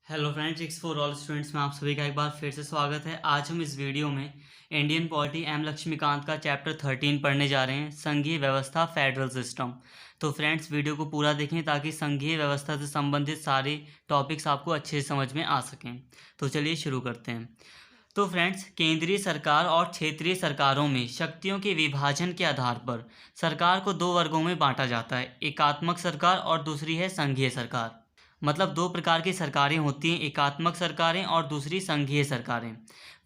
Hello friends, it's for all students में आप सभी का एक बार फिर से स्वागत है। आज हम इस वीडियो में इंडियन पॉलिटी एम लक्ष्मीकांत का चैप्टर 13 पढ़ने जा रहे हैं, संघीय व्यवस्था फेडरल सिस्टम। तो फ्रेंड्स, वीडियो को पूरा देखें ताकि संघीय व्यवस्था से संबंधित सारे टॉपिक्स आपको अच्छे से समझ में आ सकें। तो चलिए शुरू करते हैं। तो फ्रेंड्स, केंद्रीय सरकार और क्षेत्रीय सरकारों में शक्तियों के विभाजन के आधार पर सरकार को दो वर्गों में बांटा जाता है, एकात्मक सरकार और दूसरी है संघीय सरकार। मतलब दो प्रकार की सरकारें होती हैं, एकात्मक सरकारें और दूसरी संघीय सरकारें।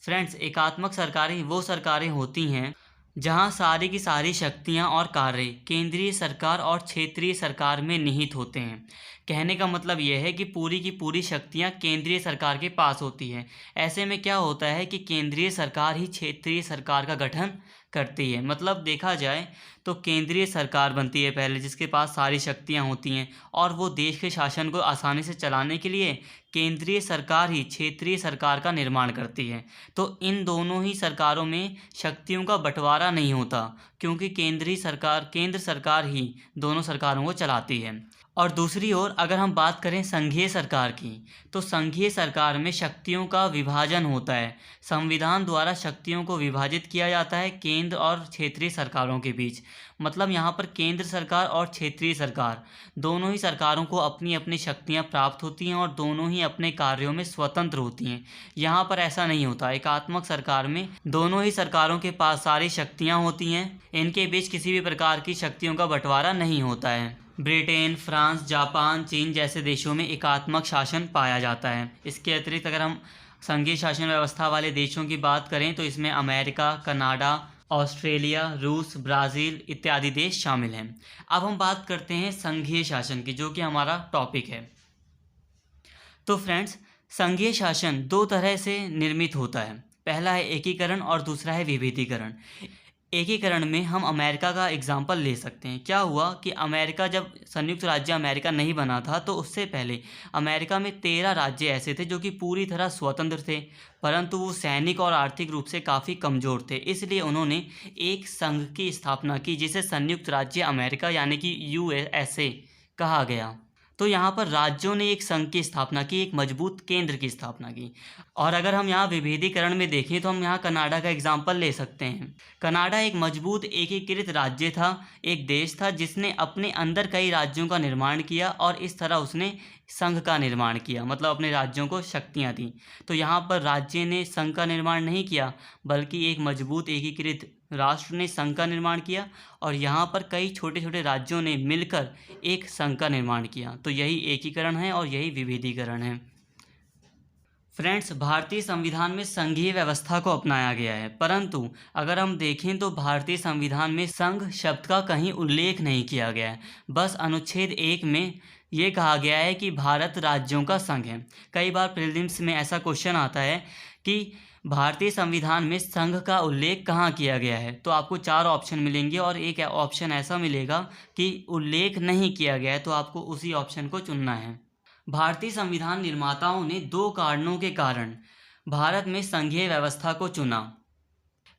फ्रेंड्स, एकात्मक सरकारें वो सरकारें होती हैं जहां सारी की सारी शक्तियां और कार्य केंद्रीय सरकार और क्षेत्रीय सरकार में निहित होते हैं। कहने का मतलब यह है कि पूरी की पूरी शक्तियां केंद्रीय सरकार के पास होती हैं। ऐसे में क्या होता है कि केंद्रीय सरकार ही क्षेत्रीय सरकार का गठन करती है। मतलब देखा जाए तो केंद्रीय सरकार बनती है पहले, जिसके पास सारी शक्तियां होती हैं, और वो देश के शासन को आसानी से चलाने के लिए केंद्रीय सरकार ही क्षेत्रीय सरकार का निर्माण करती है। तो इन दोनों ही सरकारों में शक्तियों का बंटवारा नहीं होता, क्योंकि केंद्र सरकार ही दोनों सरकारों को चलाती है। और दूसरी ओर अगर हम बात करें संघीय सरकार की, तो संघीय सरकार में शक्तियों का विभाजन होता है। संविधान द्वारा शक्तियों को विभाजित किया जाता है केंद्र और क्षेत्रीय सरकारों के बीच। मतलब यहाँ पर केंद्र सरकार और क्षेत्रीय सरकार दोनों ही सरकारों को अपनी अपनी शक्तियाँ प्राप्त होती हैं और दोनों ही अपने कार्यों में स्वतंत्र होती हैं। यहाँ पर ऐसा नहीं होता। एकात्मक सरकार में दोनों ही सरकारों के पास सारी शक्तियाँ होती हैं, इनके बीच किसी भी प्रकार की शक्तियों का बंटवारा नहीं होता है। ब्रिटेन, फ्रांस, जापान, चीन जैसे देशों में एकात्मक शासन पाया जाता है। इसके अतिरिक्त अगर हम संघीय शासन व्यवस्था वाले देशों की बात करें तो इसमें अमेरिका, कनाडा, ऑस्ट्रेलिया, रूस, ब्राज़ील इत्यादि देश शामिल हैं। अब हम बात करते हैं संघीय शासन की, जो कि हमारा टॉपिक है। तो फ्रेंड्स, संघीय शासन दो तरह से निर्मित होता है। पहला है एकीकरण और दूसरा है विभेदीकरण। एकीकरण में हम अमेरिका का एग्जाम्पल ले सकते हैं। क्या हुआ कि अमेरिका, जब संयुक्त राज्य अमेरिका नहीं बना था, तो उससे पहले अमेरिका में 13 राज्य ऐसे थे जो कि पूरी तरह स्वतंत्र थे, परंतु वो सैनिक और आर्थिक रूप से काफ़ी कमज़ोर थे। इसलिए उन्होंने एक संघ की स्थापना की, जिसे संयुक्त राज्य अमेरिका यानी कि USA कहा गया। तो यहाँ पर राज्यों ने एक संघ की स्थापना की, एक मजबूत केंद्र की स्थापना की। और अगर हम यहाँ विभेदीकरण में देखें तो हम यहाँ कनाडा का एग्जाम्पल ले सकते हैं। कनाडा एक मजबूत एकीकृत राज्य था, एक देश था जिसने अपने अंदर कई राज्यों का निर्माण किया और इस तरह उसने संघ का निर्माण किया। मतलब अपने राज्यों को शक्तियाँ दी। तो यहाँ पर राज्य ने संघ का निर्माण नहीं किया, बल्कि एक मजबूत एकीकृत राष्ट्र ने संघ का निर्माण किया, और यहाँ पर कई छोटे छोटे राज्यों ने मिलकर एक संघ का निर्माण किया। तो यही एकीकरण है और यही विभेदीकरण है। फ्रेंड्स, भारतीय संविधान में संघीय व्यवस्था को अपनाया गया है, परंतु अगर हम देखें तो भारतीय संविधान में संघ शब्द का कहीं उल्लेख नहीं किया गया है। बस अनुच्छेद 1 में ये कहा गया है कि भारत राज्यों का संघ है। कई बार प्रीलिम्स में ऐसा क्वेश्चन आता है कि भारतीय संविधान में संघ का उल्लेख कहाँ किया गया है, तो आपको 4 ऑप्शन मिलेंगे और एक ऑप्शन ऐसा मिलेगा कि उल्लेख नहीं किया गया है, तो आपको उसी ऑप्शन को चुनना है। भारतीय संविधान निर्माताओं ने 2 कारणों के कारण भारत में संघीय व्यवस्था को चुना।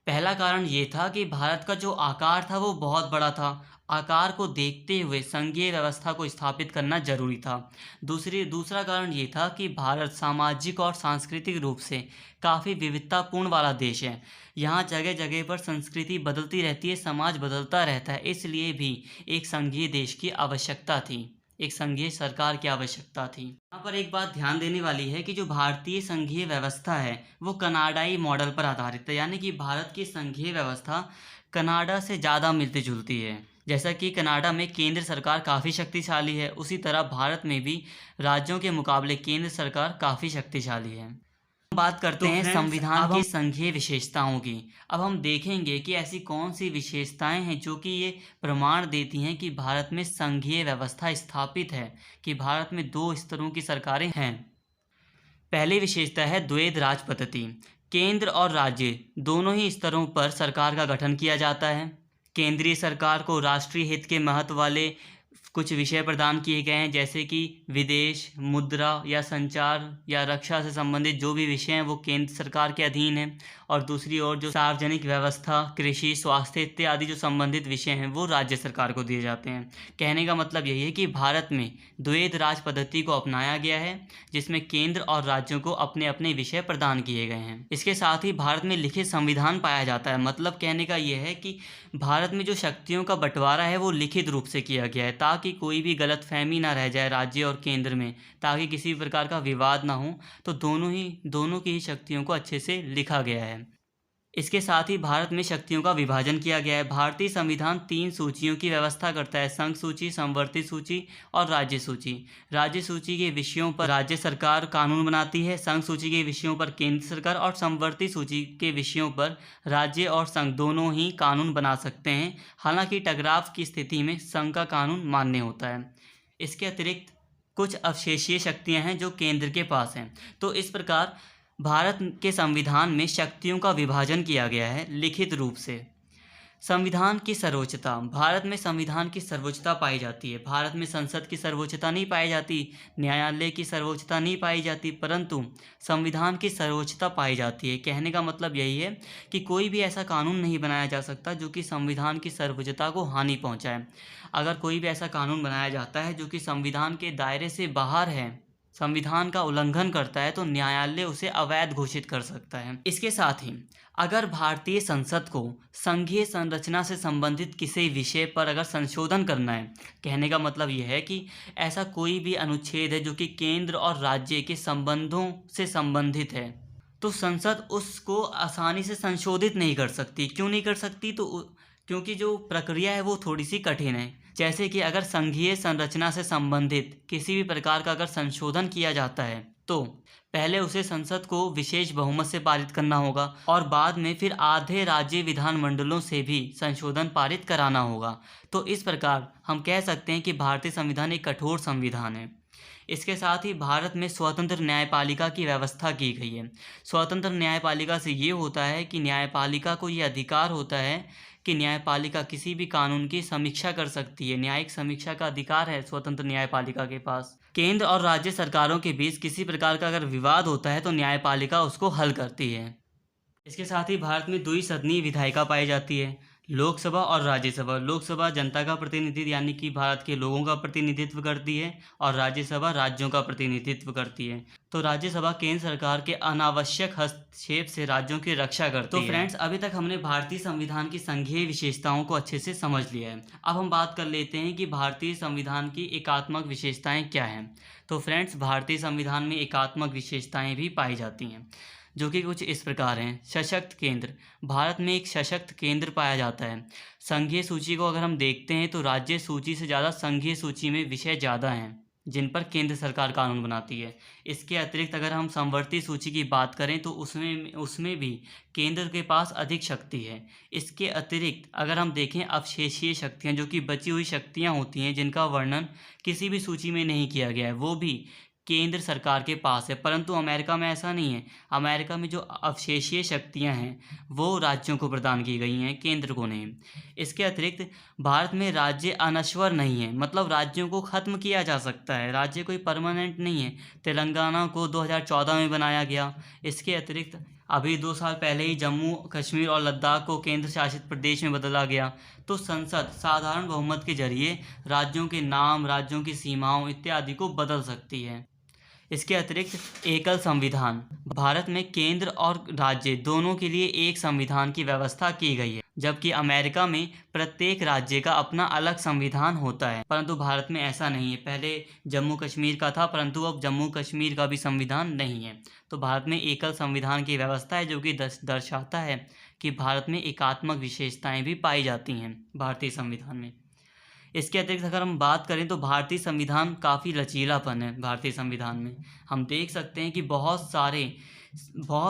पहला कारण ये था कि भारत का जो आकार था वो बहुत बड़ा था। आकार को देखते हुए संघीय व्यवस्था को स्थापित करना जरूरी था। दूसरा कारण ये था कि भारत सामाजिक और सांस्कृतिक रूप से काफ़ी विविधतापूर्ण वाला देश है। यहाँ जगह जगह पर संस्कृति बदलती रहती है, समाज बदलता रहता है, इसलिए भी एक संघीय देश की आवश्यकता थी, एक संघीय सरकार की आवश्यकता थी। यहाँ पर एक बात ध्यान देने वाली है कि जो भारतीय संघीय व्यवस्था है वो कनाडाई मॉडल पर आधारित है, यानी कि भारत की संघीय व्यवस्था कनाडा से ज़्यादा मिलती जुलती है। जैसा कि कनाडा में केंद्र सरकार काफ़ी शक्तिशाली है, उसी तरह भारत में भी राज्यों के मुकाबले केंद्र सरकार काफ़ी शक्तिशाली है। बात करते हैं संविधान की संघीय विशेषताओं की। अब हम देखेंगे कि ऐसी कौन सी विशेषताएं हैं जो कि ये प्रमाण देती हैं कि भारत में संघीय व्यवस्था स्थापित है, कि भारत में 2 स्तरों की सरकारें हैं। पहली विशेषता है द्वैध राज पद्धति। केंद्र और राज्य दोनों ही स्तरों पर सरकार का गठन किया जाता है। केंद्रीय सरकार को राष्ट्रीय हित के महत्व वाले कुछ विषय प्रदान किए गए हैं, जैसे कि विदेश, मुद्रा या संचार या रक्षा से संबंधित जो भी विषय हैं वो केंद्र सरकार के अधीन हैं, और दूसरी ओर जो सार्वजनिक व्यवस्था, कृषि, स्वास्थ्य इत्यादि जो संबंधित विषय हैं वो राज्य सरकार को दिए जाते हैं। कहने का मतलब यही है कि भारत में द्वैध राज पद्धति को अपनाया गया है, जिसमें केंद्र और राज्यों को अपने अपने विषय प्रदान किए गए हैं। इसके साथ ही भारत में लिखित संविधान पाया जाता है। मतलब कहने का यह है कि भारत में जो शक्तियों का बंटवारा है वो लिखित रूप से किया गया है, ताकि कोई भी गलतफहमी ना रह जाए राज्य और केंद्र में, ताकि किसी प्रकार का विवाद ना हो। तो दोनों की ही शक्तियों को अच्छे से लिखा गया है। इसके साथ ही भारत में शक्तियों का विभाजन किया गया है। भारतीय संविधान 3 सूचियों की व्यवस्था करता है: संघ सूची, संवर्ती सूची और राज्य सूची। राज्य सूची के विषयों पर राज्य सरकार कानून बनाती है, संघ सूची के विषयों पर केंद्र सरकार, और संवर्ती सूची के विषयों पर राज्य और संघ दोनों ही कानून बना सकते हैं। हालांकि टकराव की स्थिति में संघ का कानून मान्य होता है। इसके अतिरिक्त कुछ अवशेषीय शक्तियाँ हैं जो केंद्र के पास हैं। तो इस प्रकार भारत के संविधान में शक्तियों का विभाजन किया गया है लिखित रूप से। संविधान की सर्वोच्चता। भारत में संविधान की सर्वोच्चता पाई जाती है। भारत में संसद की सर्वोच्चता नहीं पाई जाती, न्यायालय की सर्वोच्चता नहीं पाई जाती, परंतु संविधान की सर्वोच्चता पाई जाती है। कहने का मतलब यही है कि कोई भी ऐसा कानून नहीं बनाया जा सकता जो कि संविधान की सर्वोच्चता को हानि पहुंचाए। अगर कोई भी ऐसा कानून बनाया जाता है जो कि संविधान के दायरे से बाहर है, संविधान का उल्लंघन करता है, तो न्यायालय उसे अवैध घोषित कर सकता है। इसके साथ ही अगर भारतीय संसद को संघीय संरचना से संबंधित किसी विषय पर अगर संशोधन करना है, कहने का मतलब यह है कि ऐसा कोई भी अनुच्छेद है जो कि केंद्र और राज्य के संबंधों से संबंधित है, तो संसद उसको आसानी से संशोधित नहीं कर सकती। क्यों नहीं कर सकती? तो क्योंकि जो प्रक्रिया है वो थोड़ी सी कठिन है। जैसे कि अगर संघीय संरचना से संबंधित किसी भी प्रकार का अगर संशोधन किया जाता है, तो पहले उसे संसद को विशेष बहुमत से पारित करना होगा, और बाद में फिर आधे राज्य विधानमंडलों से भी संशोधन पारित कराना होगा। तो इस प्रकार हम कह सकते हैं कि भारतीय संविधान एक कठोर संविधान है। इसके साथ ही भारत में स्वतंत्र न्यायपालिका की व्यवस्था की गई है। स्वतंत्र न्यायपालिका से ये होता है कि न्यायपालिका को ये अधिकार होता है कि न्यायपालिका किसी भी कानून की समीक्षा कर सकती है। न्यायिक समीक्षा का अधिकार है स्वतंत्र न्यायपालिका के पास। केंद्र और राज्य सरकारों के बीच किसी प्रकार का अगर विवाद होता है तो न्यायपालिका उसको हल करती है। इसके साथ ही भारत में द्विसदनीय विधायिका पाई जाती है, लोकसभा और राज्यसभा। लोकसभा जनता का प्रतिनिधित्व यानी कि भारत के लोगों का प्रतिनिधित्व करती है, और राज्यसभा राज्यों का प्रतिनिधित्व करती है। तो राज्यसभा केंद्र सरकार के अनावश्यक हस्तक्षेप से राज्यों की रक्षा करती है। तो फ्रेंड्स, अभी तक हमने भारतीय संविधान की संघीय विशेषताओं को अच्छे से समझ लिया है। अब हम बात कर लेते हैं कि भारतीय संविधान की एकात्मक विशेषताएं क्या हैं। तो फ्रेंड्स, भारतीय संविधान में एकात्मक विशेषताएं भी पाई जाती हैं, जो कि कुछ इस प्रकार हैं। सशक्त केंद्र। भारत में एक सशक्त केंद्र पाया जाता है। संघीय सूची को अगर हम देखते हैं तो राज्य सूची से ज़्यादा संघीय सूची में विषय ज़्यादा हैं जिन पर केंद्र सरकार कानून बनाती है। इसके अतिरिक्त अगर हम संवर्ती सूची की बात करें तो उसमें भी केंद्र के पास अधिक शक्ति है। इसके अतिरिक्त अगर हम देखें अवशेषीय शक्तियाँ, जो कि बची हुई शक्तियाँ होती हैं जिनका वर्णन किसी भी सूची में नहीं किया गया है, वो भी केंद्र सरकार के पास है। परंतु अमेरिका में ऐसा नहीं है। अमेरिका में जो अवशेषीय शक्तियां हैं वो राज्यों को प्रदान की गई हैं, केंद्र को नहीं। इसके अतिरिक्त भारत में राज्य अनश्वर नहीं है, मतलब राज्यों को ख़त्म किया जा सकता है। राज्य कोई परमानेंट नहीं है। तेलंगाना को 2014 में बनाया गया। इसके अतिरिक्त अभी 2 साल पहले ही जम्मू कश्मीर और लद्दाख को केंद्र शासित प्रदेश में बदला गया। तो संसद साधारण बहुमत के जरिए राज्यों के नाम, राज्यों की सीमाओं इत्यादि को बदल सकती है। इसके अतिरिक्त एकल संविधान। भारत में केंद्र और राज्य दोनों के लिए एक संविधान की व्यवस्था की गई है, जबकि अमेरिका में प्रत्येक राज्य का अपना अलग संविधान होता है। परंतु भारत में ऐसा नहीं है। पहले जम्मू कश्मीर का था, परंतु अब जम्मू कश्मीर का भी संविधान नहीं है। तो भारत में एकल संविधान की व्यवस्था है, जो कि दर्शाता है कि भारत में एकात्मक विशेषताएं भी पाई जाती हैं भारतीय संविधान में। इसके अतिरिक्त अगर हम बात करें तो भारतीय संविधान काफ़ी लचीलापन है। भारतीय संविधान में हम देख सकते हैं कि बहुत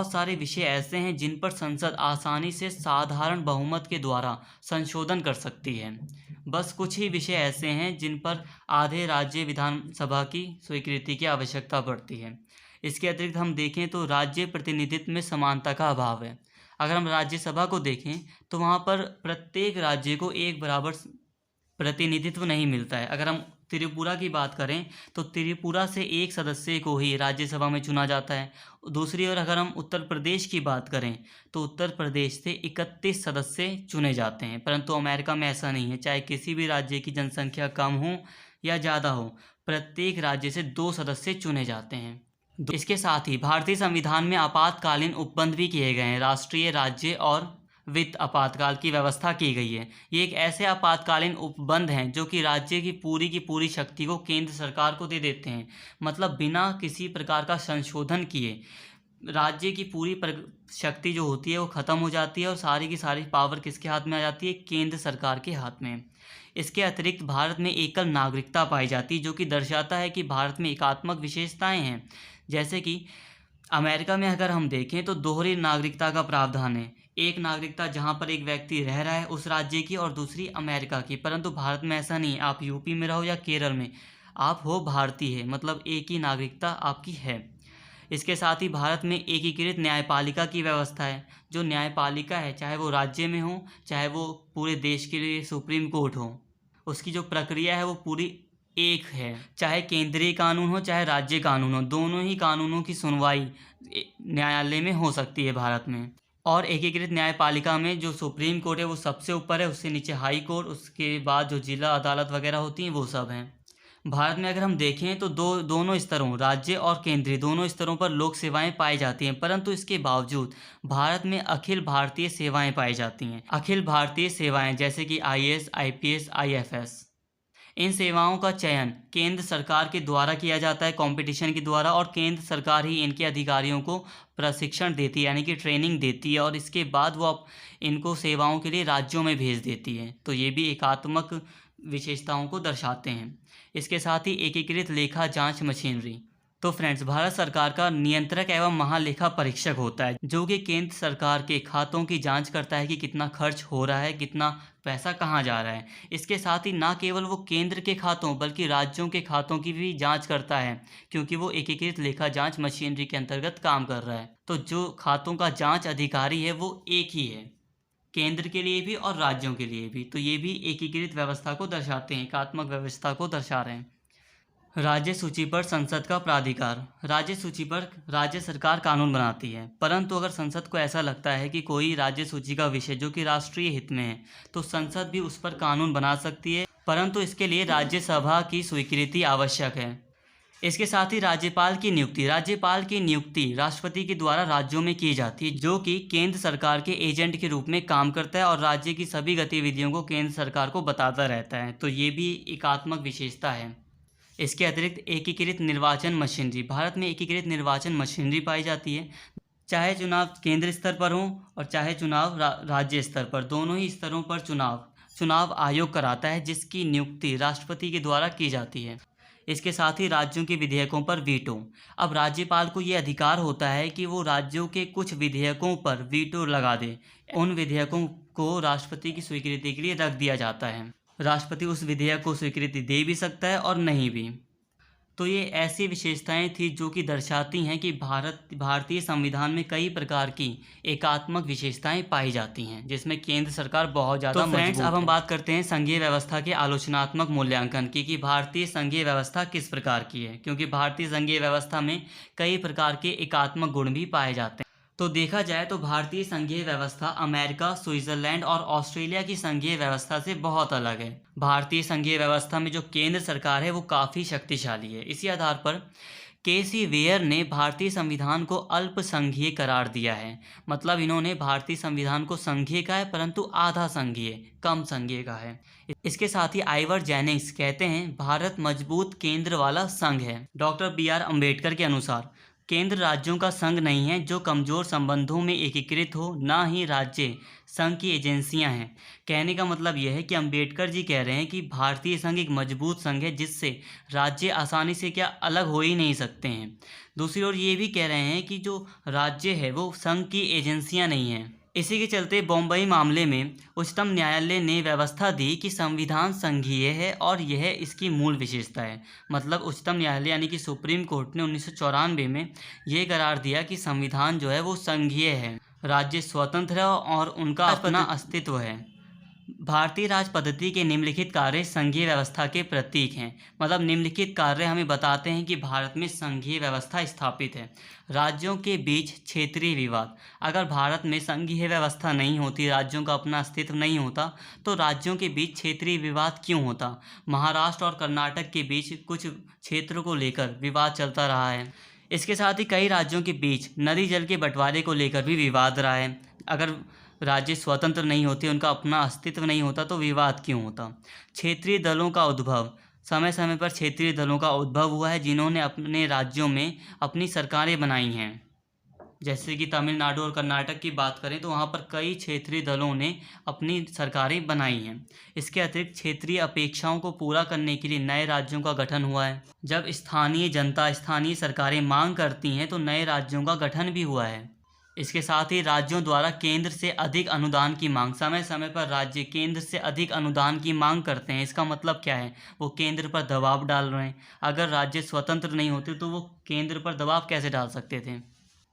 सारे विषय ऐसे हैं जिन पर संसद आसानी से साधारण बहुमत के द्वारा संशोधन कर सकती है। बस कुछ ही विषय ऐसे हैं जिन पर आधे राज्य विधानसभा की स्वीकृति की आवश्यकता पड़ती है। इसके अतिरिक्त हम देखें तो राज्य प्रतिनिधित्व में समानता का अभाव है। अगर हम राज्यसभा को देखें तो वहाँ पर प्रत्येक राज्य को एक बराबर प्रतिनिधित्व नहीं मिलता है। अगर हम त्रिपुरा की बात करें तो त्रिपुरा से एक सदस्य को ही राज्यसभा में चुना जाता है। दूसरी ओर अगर हम उत्तर प्रदेश की बात करें तो उत्तर प्रदेश से 31 सदस्य चुने जाते हैं, परंतु अमेरिका में ऐसा नहीं है। चाहे किसी भी राज्य की जनसंख्या कम हो या ज़्यादा हो, प्रत्येक राज्य से 2 सदस्य चुने जाते हैं। इसके साथ ही भारतीय संविधान में आपातकालीन उपबंध भी किए गए हैं। राष्ट्रीय, राज्य और वित्त आपातकाल की व्यवस्था की गई है। ये एक ऐसे आपातकालीन उपबंध हैं जो कि राज्य की पूरी शक्ति को केंद्र सरकार को दे देते हैं। मतलब बिना किसी प्रकार का संशोधन किए राज्य की पूरी शक्ति जो होती है वो ख़त्म हो जाती है और सारी की सारी पावर किसके हाथ में आ जाती है? केंद्र सरकार के हाथ में। इसके अतिरिक्त भारत में एकल नागरिकता पाई जाती है, जो कि दर्शाता है कि भारत में एकात्मक विशेषताएं हैं। जैसे कि अमेरिका में अगर हम देखें तो दोहरी नागरिकता का प्रावधान है। एक नागरिकता जहां पर एक व्यक्ति रह रहा है उस राज्य की और दूसरी अमेरिका की, परंतु भारत में ऐसा नहीं है। आप यूपी में रहो या केरल में, आप हो भारतीय है, मतलब एक ही नागरिकता आपकी है। इसके साथ ही भारत में एकीकृत न्यायपालिका की व्यवस्था है। जो न्यायपालिका है, चाहे वो राज्य में हो चाहे वो पूरे देश के लिए सुप्रीम कोर्ट हो, उसकी जो प्रक्रिया है वो पूरी एक है। चाहे केंद्रीय कानून हो चाहे राज्य कानून हो, दोनों ही कानूनों की सुनवाई न्यायालय में हो सकती है भारत में। और एकीकृत न्यायपालिका में जो सुप्रीम कोर्ट है वो सबसे ऊपर है, उससे नीचे हाई कोर्ट, उसके बाद जो जिला अदालत वगैरह होती हैं वो सब हैं। भारत में अगर हम देखें तो दोनों स्तरों, राज्य और केंद्रीय, दोनों स्तरों पर लोक सेवाएं पाई जाती हैं, परंतु इसके बावजूद भारत में अखिल भारतीय सेवाएं पाई जाती हैं। अखिल भारतीय सेवाएं जैसे कि IAS, IPS, IFS, इन सेवाओं का चयन केंद्र सरकार के द्वारा किया जाता है कंपटीशन के द्वारा, और केंद्र सरकार ही इनके अधिकारियों को प्रशिक्षण देती है, यानी कि ट्रेनिंग देती है, और इसके बाद वो इनको सेवाओं के लिए राज्यों में भेज देती है। तो ये भी एकात्मक विशेषताओं को दर्शाते हैं। इसके साथ ही एकीकृत लेखा जांच मशीनरी। तो फ्रेंड्स, भारत सरकार का नियंत्रक एवं महालेखा परीक्षक होता है, जो कि केंद्र सरकार के खातों की जांच करता है कि कितना खर्च हो रहा है, कितना पैसा कहाँ जा रहा है। इसके साथ ही ना केवल वो केंद्र के खातों बल्कि राज्यों के खातों की भी जांच करता है, क्योंकि वो एकीकृत लेखा जांच मशीनरी के अंतर्गत काम कर रहा है। तो जो खातों का जांच अधिकारी है वो एक ही है, केंद्र के लिए भी और राज्यों के लिए भी। तो ये भी एकीकृत व्यवस्था को दर्शाते हैं, एकात्मक व्यवस्था को दर्शा रहे हैं। राज्य सूची पर संसद का प्राधिकार। राज्य सूची पर राज्य सरकार कानून बनाती है, परंतु अगर संसद को ऐसा लगता है कि कोई राज्य सूची का विषय जो कि राष्ट्रीय हित में है, तो संसद भी उस पर कानून बना सकती है, परंतु इसके लिए राज्यसभा की स्वीकृति आवश्यक है। इसके साथ ही राज्यपाल की नियुक्ति राष्ट्रपति के द्वारा राज्यों में की जाती है, जो कि केंद्र सरकार के एजेंट के रूप में काम करता है और राज्य की सभी गतिविधियों को केंद्र सरकार को बताता रहता है। तो ये भी एकात्मक विशेषता है। इसके अतिरिक्त एकीकृत निर्वाचन मशीनरी। भारत में एकीकृत निर्वाचन मशीनरी पाई जाती है, चाहे चुनाव केंद्र स्तर पर हो और चाहे चुनाव राज्य स्तर पर, दोनों ही स्तरों पर चुनाव आयोग कराता है, जिसकी नियुक्ति राष्ट्रपति के द्वारा की जाती है। इसके साथ ही राज्यों के विधेयकों पर वीटो। अब राज्यपाल को ये अधिकार होता है कि वो राज्यों के कुछ विधेयकों पर वीटो लगा दे। उन विधेयकों को राष्ट्रपति की स्वीकृति के लिए रख दिया जाता है। राष्ट्रपति उस विधेयक को स्वीकृति दे भी सकता है और नहीं भी। तो ये ऐसी विशेषताएं थी जो कि दर्शाती हैं कि भारतीय संविधान में कई प्रकार की एकात्मक विशेषताएं पाई जाती हैं, जिसमें केंद्र सरकार बहुत ज़्यादा मजबूत है। तो फ्रेंड्स, अब हम बात करते हैं संघीय व्यवस्था के आलोचनात्मक मूल्यांकन की, कि भारतीय संघीय व्यवस्था किस प्रकार की है, क्योंकि भारतीय संघीय व्यवस्था में कई प्रकार के एकात्मक गुण भी पाए जाते हैं। तो देखा जाए तो भारतीय संघीय व्यवस्था अमेरिका, स्विट्जरलैंड और ऑस्ट्रेलिया की संघीय व्यवस्था से बहुत अलग है। भारतीय संघीय व्यवस्था में जो केंद्र सरकार है वो काफ़ी शक्तिशाली है। इसी आधार पर केसी वेयर ने भारतीय संविधान को अल्पसंघीय करार दिया है। मतलब इन्होंने भारतीय संविधान को संघीय कहा है, परंतु आधा संघीय, कम संघीय का है। इसके साथ ही आइवर जेनिंग्स कहते हैं भारत मजबूत केंद्र वाला संघ है। डॉक्टर BR अम्बेडकर के अनुसार केंद्र राज्यों का संघ नहीं है जो कमजोर संबंधों में एकीकृत हो, ना ही राज्य संघ की एजेंसियां हैं। कहने का मतलब यह है कि अम्बेडकर जी कह रहे हैं कि भारतीय संघ एक मजबूत संघ है, जिससे राज्य आसानी से क्या अलग हो ही नहीं सकते हैं। दूसरी ओर ये भी कह रहे हैं कि जो राज्य है वो संघ की एजेंसियां नहीं हैं। इसी के चलते बॉम्बई मामले में उच्चतम न्यायालय ने व्यवस्था दी कि संविधान संघीय है और यह इसकी मूल विशेषता है। मतलब उच्चतम न्यायालय यानी कि सुप्रीम कोर्ट ने 1994 में यह करार दिया कि संविधान जो है वो संघीय है, राज्य स्वतंत्र है और उनका अपना अस्तित्व है। भारतीय राज पद्धति के निम्नलिखित कार्य संघीय व्यवस्था के प्रतीक हैं। मतलब निम्नलिखित कार्य हमें बताते हैं कि भारत में संघीय व्यवस्था स्थापित है। राज्यों के बीच क्षेत्रीय विवाद। अगर भारत में संघीय व्यवस्था नहीं होती, राज्यों का अपना अस्तित्व नहीं होता, तो राज्यों के बीच क्षेत्रीय विवाद क्यों होता। महाराष्ट्र और कर्नाटक के बीच कुछ क्षेत्रों को लेकर विवाद चलता रहा है। इसके साथ ही कई राज्यों के बीच नदी जल के बंटवारे को लेकर भी विवाद रहा है। अगर राज्य स्वतंत्र नहीं होते, उनका अपना अस्तित्व नहीं होता, तो विवाद क्यों होता। क्षेत्रीय दलों का उद्भव। समय समय पर क्षेत्रीय दलों का उद्भव हुआ है, जिन्होंने अपने राज्यों में अपनी सरकारें बनाई हैं। जैसे कि तमिलनाडु और कर्नाटक की बात करें तो वहाँ पर कई क्षेत्रीय दलों ने अपनी सरकारें बनाई हैं। इसके अतिरिक्त क्षेत्रीय अपेक्षाओं को पूरा करने के लिए नए राज्यों का गठन हुआ है। जब स्थानीय जनता, स्थानीय सरकारें मांग करती हैं तो नए राज्यों का गठन भी हुआ है। इसके साथ ही राज्यों द्वारा केंद्र से अधिक अनुदान की मांग। समय समय पर राज्य केंद्र से अधिक अनुदान की मांग करते हैं। इसका मतलब क्या है, वो केंद्र पर दबाव डाल रहे हैं। अगर राज्य स्वतंत्र नहीं होते तो वो केंद्र पर दबाव कैसे डाल सकते थे।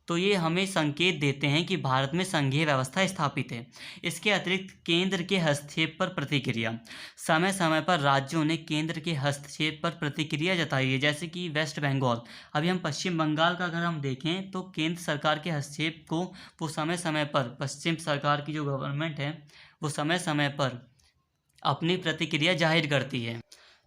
तो ये हमें संकेत देते हैं कि भारत में संघीय व्यवस्था स्थापित है। इसके अतिरिक्त केंद्र के हस्तक्षेप पर प्रतिक्रिया। समय समय पर राज्यों ने केंद्र के हस्तक्षेप पर प्रतिक्रिया जताई है। जैसे कि वेस्ट बंगाल, अभी हम पश्चिम बंगाल का अगर हम देखें तो केंद्र सरकार के हस्तक्षेप को वो समय समय पर, पश्चिम सरकार की जो गवर्नमेंट है वो समय समय पर अपनी प्रतिक्रिया जाहिर करती है।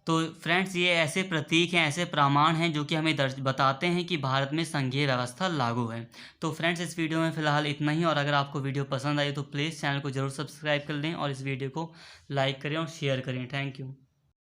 तो फ्रेंड्स, ये ऐसे प्रतीक हैं, ऐसे प्रमाण हैं जो कि हमें बताते हैं कि भारत में संघीय व्यवस्था लागू है। तो फ्रेंड्स, इस वीडियो में फ़िलहाल इतना ही, और अगर आपको वीडियो पसंद आई तो प्लीज़ चैनल को ज़रूर सब्सक्राइब कर लें और इस वीडियो को लाइक करें और शेयर करें। Thank you.